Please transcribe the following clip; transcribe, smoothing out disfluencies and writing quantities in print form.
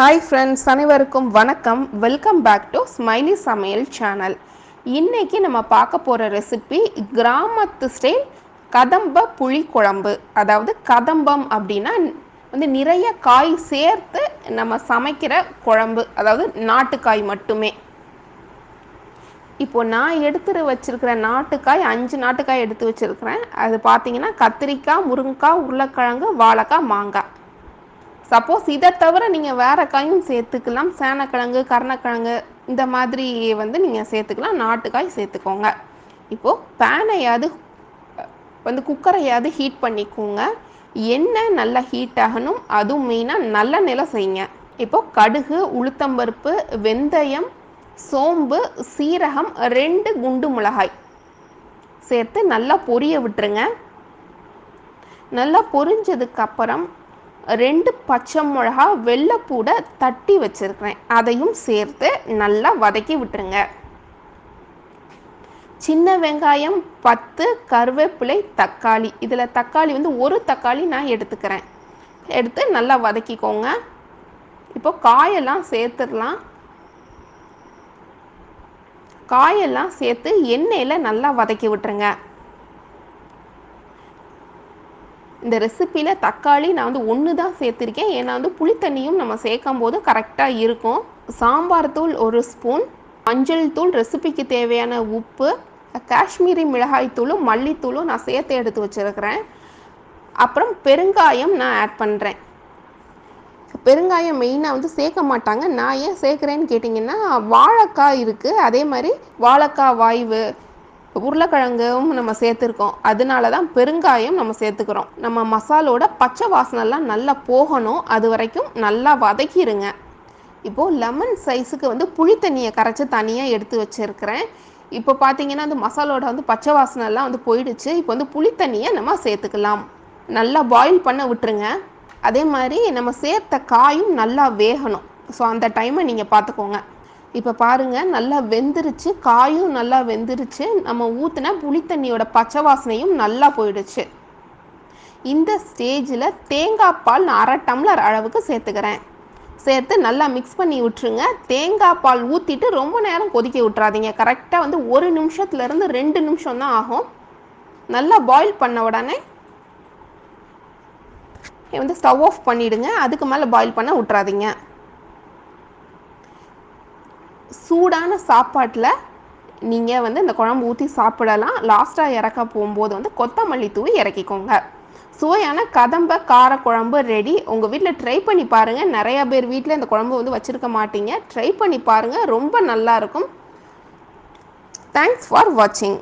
Hi friends, அனைவருக்கும் வணக்கம். Welcome back to smiley சமையல் சேனல். இன்றைக்கி நம்ம பார்க்க போகிற ரெசிபி கிராமத்து ஸ்டைல் கதம்ப புளி குழம்பு. அதாவது கதம்பம் அப்படின்னா நிறைய காய் சேர்த்து நம்ம சமைக்கிற குழம்பு, அதாவது நாட்டுக்காய் மட்டுமே. இப்போது நான் எடுத்து வச்சுருக்கிற நாட்டுக்காய் 5 நாட்டுக்காய் எடுத்து வச்சுருக்கிறேன். அது பார்த்தீங்கன்னா கத்திரிக்காய், முருங்கைக்காய், உருளைக்கிழங்கு, வாழைக்காய், மாங்காய். சப்போஸ் இதை தவிர நீங்கள் வேறு காயும் சேர்த்துக்கலாம். சேனக்கிழங்கு, கருணக்கிழங்கு இந்த மாதிரி நீங்கள் சேர்த்துக்கலாம். நாட்டுக்காய் சேர்த்துக்கோங்க. இப்போது பேனையாவது குக்கரையாவது ஹீட் பண்ணிக்கோங்க. எண்ணெய் நல்லா ஹீட் ஆகணும். அதுவும் மெயினாக நல்லெண்ணெயில் செய்யுங்க. இப்போது கடுகு, உளுத்தம்பருப்பு, வெந்தயம், சோம்பு, சீரகம், 2 குண்டு மிளகாய் சேர்த்து நல்லா பொரிய விட்டுருங்க. நல்லா பொரிஞ்சதுக்கப்புறம் 2 பச்சை மிளகா, வெள்ளைப்பூடை தட்டி வச்சுருக்கிறேன், அதையும் சேர்த்து நல்லா வதக்கி விட்டுருங்க. சின்ன வெங்காயம் 10, கருவேப்பிலை, தக்காளி. இதில் தக்காளி ஒரு தக்காளி நான் எடுத்துக்கிறேன். எடுத்து நல்லா வதக்கிக்கோங்க. இப்போ காயெல்லாம் சேர்த்துடலாம். காயெல்லாம் சேர்த்து எண்ணெயில் நல்லா வதக்கி விட்டுருங்க. இந்த ரெசிப்பியில் தக்காளி நான் 1 தான் சேர்த்துருக்கேன். ஏன்னா புளித்தண்ணியும் நம்ம சேர்க்கும் போது கரெக்டாக இருக்கும். சாம்பார் தூள் 1 ஸ்பூன், மஞ்சள் தூள், ரெசிபிக்கு தேவையான உப்பு, காஷ்மீரி மிளகாய் தூளும் மல்லித்தூளும் நான் சேர்த்து எடுத்து வச்சுருக்கிறேன். அப்புறம் பெருங்காயம் நான் ஆட் பண்ணுறேன். பெருங்காயம் மெயினாக சேர்க்க மாட்டாங்க. நான் ஏன் சேர்க்குறேன்னு கேட்டிங்கன்னா, வாழைக்காய் இருக்குது, அதே மாதிரி வாழைக்காய் வாய்வு, உருளைக்கிழங்கும் நம்ம சேர்த்துருக்கோம். அதனால தான் பெருங்காயம் நம்ம சேர்த்துக்கிறோம். நம்ம மசாலோட பச்சை வாசனைலாம் நல்லா போகணும். அது வரைக்கும் நல்லா வதக்கிடுங்க. இப்போது லெமன் சைஸுக்கு புளி தண்ணியை கரைச்சி தனியாக எடுத்து வச்சுருக்கிறேன். இப்போ பார்த்தீங்கன்னா அந்த மசாலோட பச்சை வாசனைலாம் போயிடுச்சு. இப்போ புளி தண்ணியை நம்ம சேர்த்துக்கலாம். நல்லா பாயில் பண்ண விட்டுருங்க. அதே மாதிரி நம்ம சேர்த்த காயும் நல்லா வேகணும். ஸோ அந்த டைமை நீங்கள் பார்த்துக்கோங்க. இப்போ பாருங்கள், நல்லா வெந்துருச்சு. காயும் நல்லா வெந்துருச்சு. நம்ம ஊற்றின புளித்தண்ணியோட பச்சை வாசனையும் நல்லா போயிடுச்சு. இந்த ஸ்டேஜில் தேங்காய் பால் நான் 1/2 டம்ளர் அளவுக்கு சேர்த்துக்கிறேன். சேர்த்து நல்லா மிக்ஸ் பண்ணி விட்டுருங்க. தேங்காய் பால் ஊற்றிட்டு ரொம்ப நேரம் கொதிக்க விட்டுறாதீங்க. கரெக்டாக 1 நிமிஷத்துலேருந்து 2 நிமிஷம் தான் ஆகும். நல்லா பாயில் பண்ண உடனே ஸ்டவ் ஆஃப் பண்ணிவிடுங்க. அதுக்கு மேலே பாயில் பண்ண விட்டுறாதீங்க. சூடான சாப்பாட்டில் நீங்கள் இந்த குழம்பு ஊற்றி சாப்பிடலாம். லாஸ்ட்டாக இறக்க போகும்போது கொத்தமல்லி தூவி இறக்கிக்கோங்க. சுவையான கதம்ப காரக்குழம்பு ரெடி. உங்கள் வீட்டில் ட்ரை பண்ணி பாருங்கள். நிறையா பேர் வீட்டில் இந்த குழம்பு வச்சுருக்க மாட்டீங்க. ட்ரை பண்ணி பாருங்கள், ரொம்ப நல்லாயிருக்கும். தேங்க்ஸ் ஃபார் வாட்சிங்.